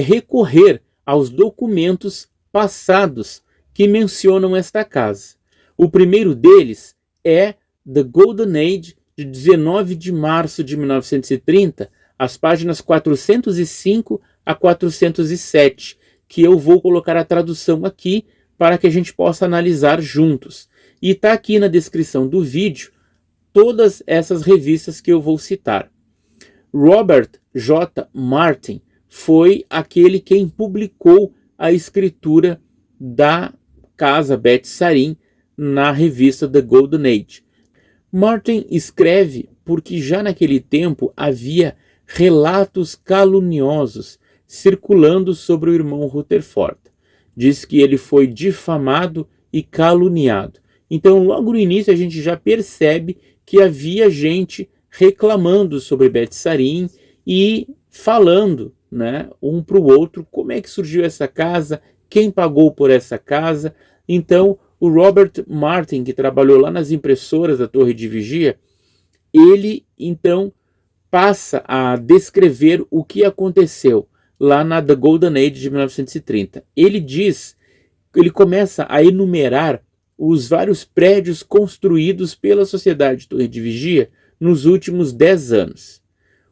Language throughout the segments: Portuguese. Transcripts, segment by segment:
recorrer aos documentos passados que mencionam esta casa. O primeiro deles é The Golden Age, de 19 de março de 1930, as páginas 405 a 407, que eu vou colocar a tradução aqui para que a gente possa analisar juntos. E está aqui na descrição do vídeo todas essas revistas que eu vou citar. Robert J. Martin foi aquele quem publicou a escritura da casa Beth Sarim na revista The Golden Age. Martin escreve porque já naquele tempo havia relatos caluniosos circulando sobre o irmão Rutherford. Diz que ele foi difamado e caluniado. Então, logo no início, a gente já percebe que havia gente reclamando sobre Beth Sarim e falando, né, um para o outro como é que surgiu essa casa, quem pagou por essa casa. Então, o Robert Martin, que trabalhou lá nas impressoras da Torre de Vigia, ele então passa a descrever o que aconteceu lá na The Golden Age de 1930. Ele começa a enumerar os vários prédios construídos pela Sociedade Torre de Vigia nos últimos 10 anos.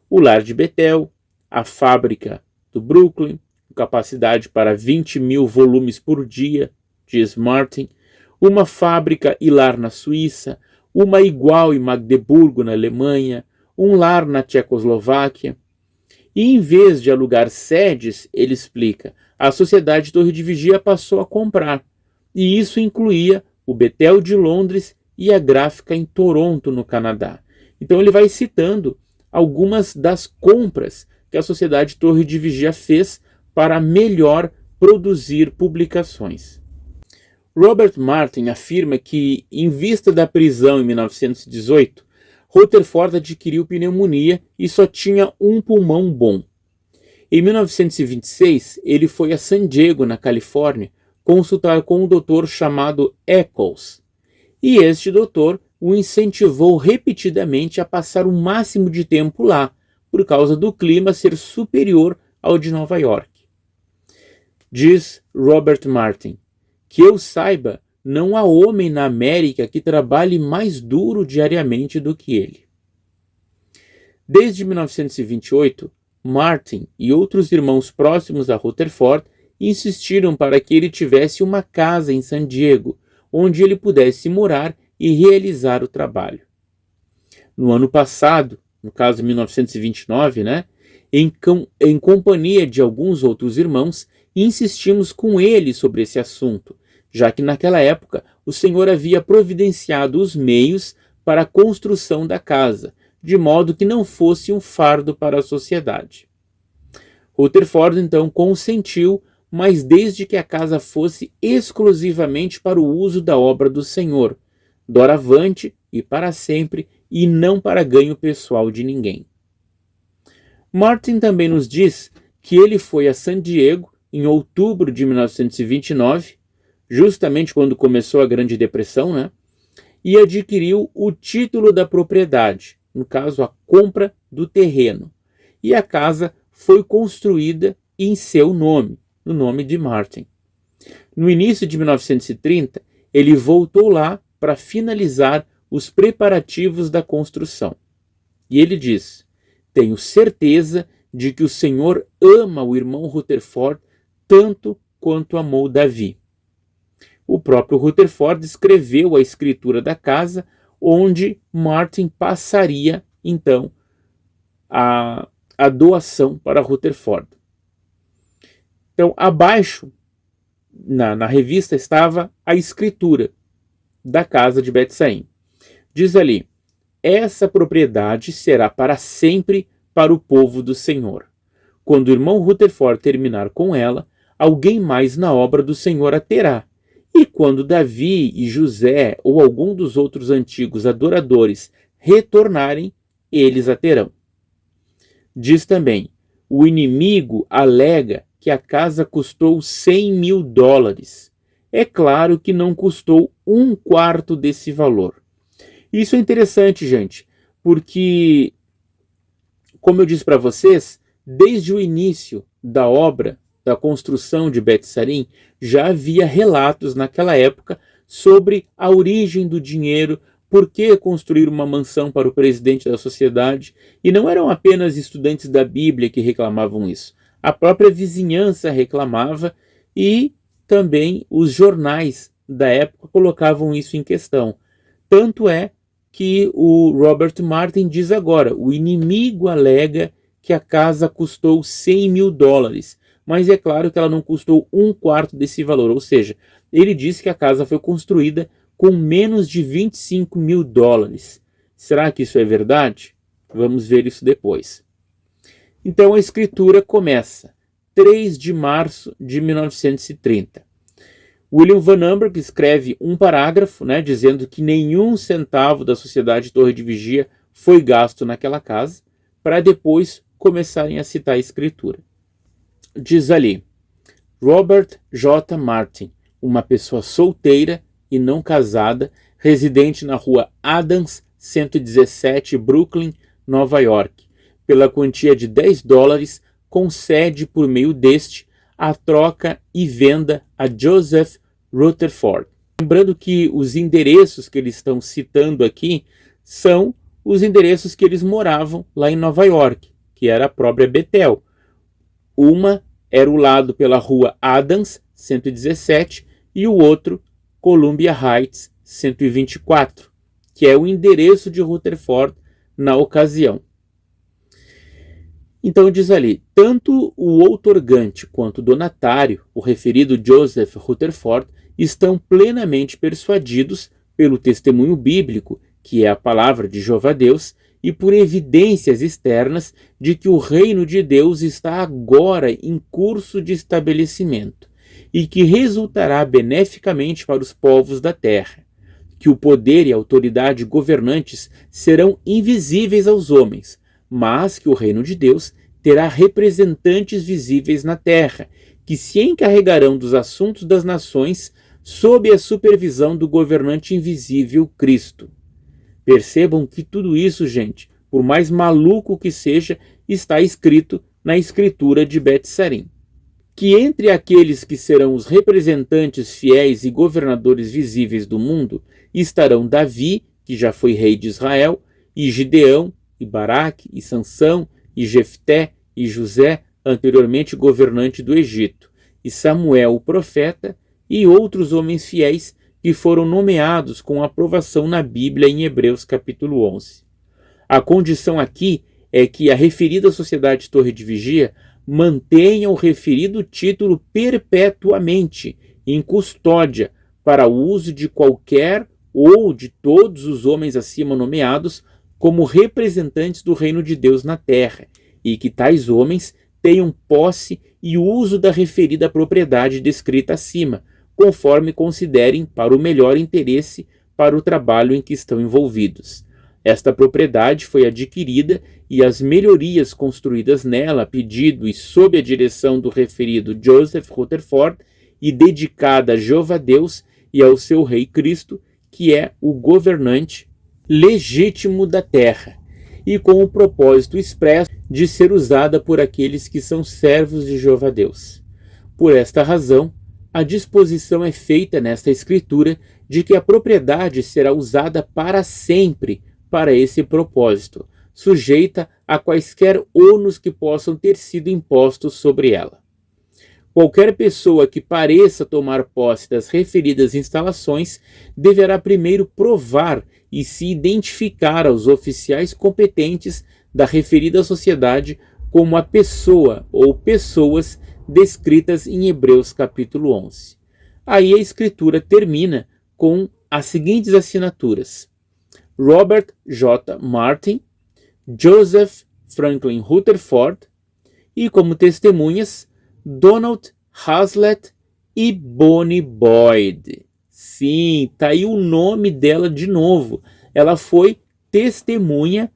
O Lar de Betel, a Fábrica do Brooklyn, com capacidade para 20 mil volumes por dia, diz Martin, uma fábrica e lar na Suíça, uma igual em Magdeburgo, na Alemanha, um lar na Tchecoslováquia. E em vez de alugar sedes, ele explica, a Sociedade Torre de Vigia passou a comprar, e isso incluía o Betel de Londres e a Gráfica em Toronto, no Canadá. Então ele vai citando algumas das compras que a Sociedade Torre de Vigia fez para melhor produzir publicações. Robert Martin afirma que, em vista da prisão em 1918, Rutherford adquiriu pneumonia e só tinha um pulmão bom. Em 1926, ele foi a San Diego, na Califórnia, consultar com um doutor chamado Eccles. E este doutor o incentivou repetidamente a passar o máximo de tempo lá, por causa do clima ser superior ao de Nova York. Diz Robert Martin, que eu saiba, não há homem na América que trabalhe mais duro diariamente do que ele. Desde 1928, Martin e outros irmãos próximos a Rutherford insistiram para que ele tivesse uma casa em San Diego, onde ele pudesse morar e realizar o trabalho. No ano passado, no caso 1929, em companhia de alguns outros irmãos, insistimos com ele sobre esse assunto, já que naquela época o Senhor havia providenciado os meios para a construção da casa, de modo que não fosse um fardo para a sociedade. Rutherford então consentiu, mas desde que a casa fosse exclusivamente para o uso da obra do Senhor, doravante e para sempre, e não para ganho pessoal de ninguém. Martin também nos diz que ele foi a San Diego em outubro de 1929, justamente quando começou a Grande Depressão, e adquiriu o título da propriedade, no caso a compra do terreno, e a casa foi construída em seu nome, no nome de Martin. No início de 1930, ele voltou lá para finalizar os preparativos da construção. E ele diz, tenho certeza de que o Senhor ama o irmão Rutherford tanto quanto amou Davi. O próprio Rutherford escreveu a escritura da casa, onde Martin passaria, então, a doação para Rutherford. Então, abaixo, na revista, estava a escritura da casa de Beth Sarim. Diz ali, essa propriedade será para sempre para o povo do Senhor. Quando o irmão Rutherford terminar com ela, alguém mais na obra do Senhor a terá. E quando Davi e José ou algum dos outros antigos adoradores retornarem, eles a terão. Diz também, o inimigo alega que a casa custou $100.000. É claro que não custou 1/4 desse valor. Isso é interessante, gente, porque, como eu disse para vocês, desde o início da obra, da construção de Bet-Sarim, já havia relatos naquela época sobre a origem do dinheiro, por que construir uma mansão para o presidente da sociedade, e não eram apenas estudantes da Bíblia que reclamavam isso. A própria vizinhança reclamava e também os jornais da época colocavam isso em questão. Tanto é que o Robert Martin diz agora, o inimigo alega que a casa custou $100.000, mas é claro que ela não custou 1/4 desse valor, ou seja, ele diz que a casa foi construída com menos de $25.000. Será que isso é verdade? Vamos ver isso depois. Então a escritura começa, 3 de março de 1930. William Van Amberg escreve um parágrafo, dizendo que nenhum centavo da Sociedade Torre de Vigia foi gasto naquela casa, para depois começarem a citar a escritura. Diz ali, Robert J. Martin, uma pessoa solteira e não casada, residente na rua Adams, 117, Brooklyn, Nova York, pela quantia de $10, concede por meio deste a troca e venda a Joseph Rutherford. Lembrando que os endereços que eles estão citando aqui são os endereços que eles moravam lá em Nova York, que era a própria Betel. Uma era o lado pela rua Adams, 117, e o outro, Columbia Heights, 124, que é o endereço de Rutherford na ocasião. Então diz ali, tanto o outorgante quanto o donatário, o referido Joseph Rutherford, estão plenamente persuadidos pelo testemunho bíblico, que é a palavra de Jeová Deus, e por evidências externas de que o reino de Deus está agora em curso de estabelecimento e que resultará beneficamente para os povos da terra, que o poder e a autoridade governantes serão invisíveis aos homens, mas que o reino de Deus terá representantes visíveis na terra, que se encarregarão dos assuntos das nações sob a supervisão do governante invisível Cristo. Percebam que tudo isso, gente, por mais maluco que seja, está escrito na escritura de Bet-Sarim. Que entre aqueles que serão os representantes fiéis e governadores visíveis do mundo estarão Davi, que já foi rei de Israel, e Gideão, e Baraque, e Sansão, e Jefté, e José, anteriormente governante do Egito, e Samuel, o profeta, e outros homens fiéis que foram nomeados com aprovação na Bíblia em Hebreus capítulo 11. A condição aqui é que a referida Sociedade Torre de Vigia mantenha o referido título perpetuamente em custódia para o uso de qualquer ou de todos os homens acima nomeados como representantes do reino de Deus na terra, e que tais homens tenham posse e uso da referida propriedade descrita acima, conforme considerem para o melhor interesse para o trabalho em que estão envolvidos. Esta propriedade foi adquirida e as melhorias construídas nela a pedido e sob a direção do referido Joseph Rutherford e dedicada a Jeová Deus e ao seu Rei Cristo, que é o governante legítimo da terra, e com o propósito expresso de ser usada por aqueles que são servos de Jeová Deus. Por esta razão, a disposição é feita nesta escritura de que a propriedade será usada para sempre para esse propósito, sujeita a quaisquer ônus que possam ter sido impostos sobre ela. Qualquer pessoa que pareça tomar posse das referidas instalações deverá primeiro provar e se identificar aos oficiais competentes da referida sociedade como a pessoa ou pessoas descritas em Hebreus capítulo 11. Aí a escritura termina com as seguintes assinaturas: Robert J. Martin, Joseph Franklin Rutherford, e como testemunhas Donald Hazlett e Bonnie Boyd. Sim, tá aí o nome dela de novo. Ela foi testemunha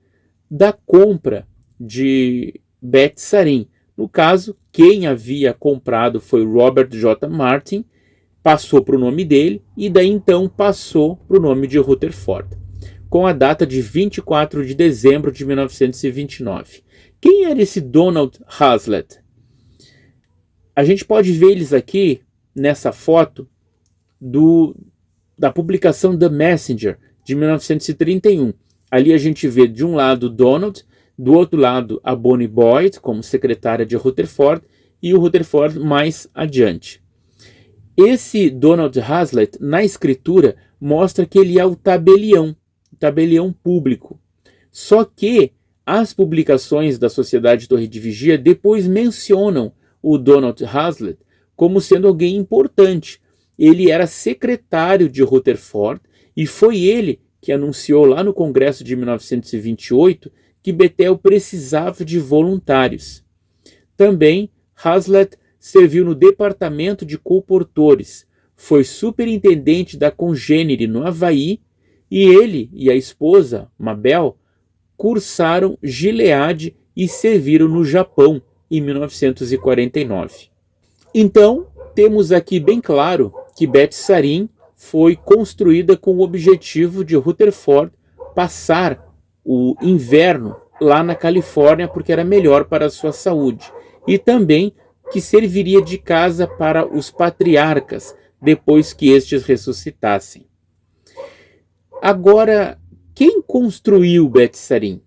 da compra de Bet-Sarim. No caso, quem havia comprado foi Robert J. Martin, passou para o nome dele e daí então passou para o nome de Rutherford, com a data de 24 de dezembro de 1929. Quem era esse Donald Hazlitt? A gente pode ver eles aqui nessa foto da publicação The Messenger, de 1931. Ali a gente vê de um lado Donald, do outro lado a Bonnie Boyd, como secretária de Rutherford, e o Rutherford mais adiante. Esse Donald Hazlitt, na escritura, mostra que ele é o tabelião público. Só que as publicações da Sociedade Torre de Vigia depois mencionam o Donald Hazlitt como sendo alguém importante. Ele era secretário de Rutherford e foi ele que anunciou lá no Congresso de 1928 que Bethel precisava de voluntários. Também Hazlitt serviu no departamento de colportores, foi superintendente da Congênere no Havaí e ele e a esposa, Mabel, cursaram Gileade e serviram no Japão em 1949. Então, temos aqui bem claro que Beth Sarim foi construída com o objetivo de Rutherford passar o inverno lá na Califórnia porque era melhor para a sua saúde e também que serviria de casa para os patriarcas depois que estes ressuscitassem. Agora, quem construiu Beth Sarim?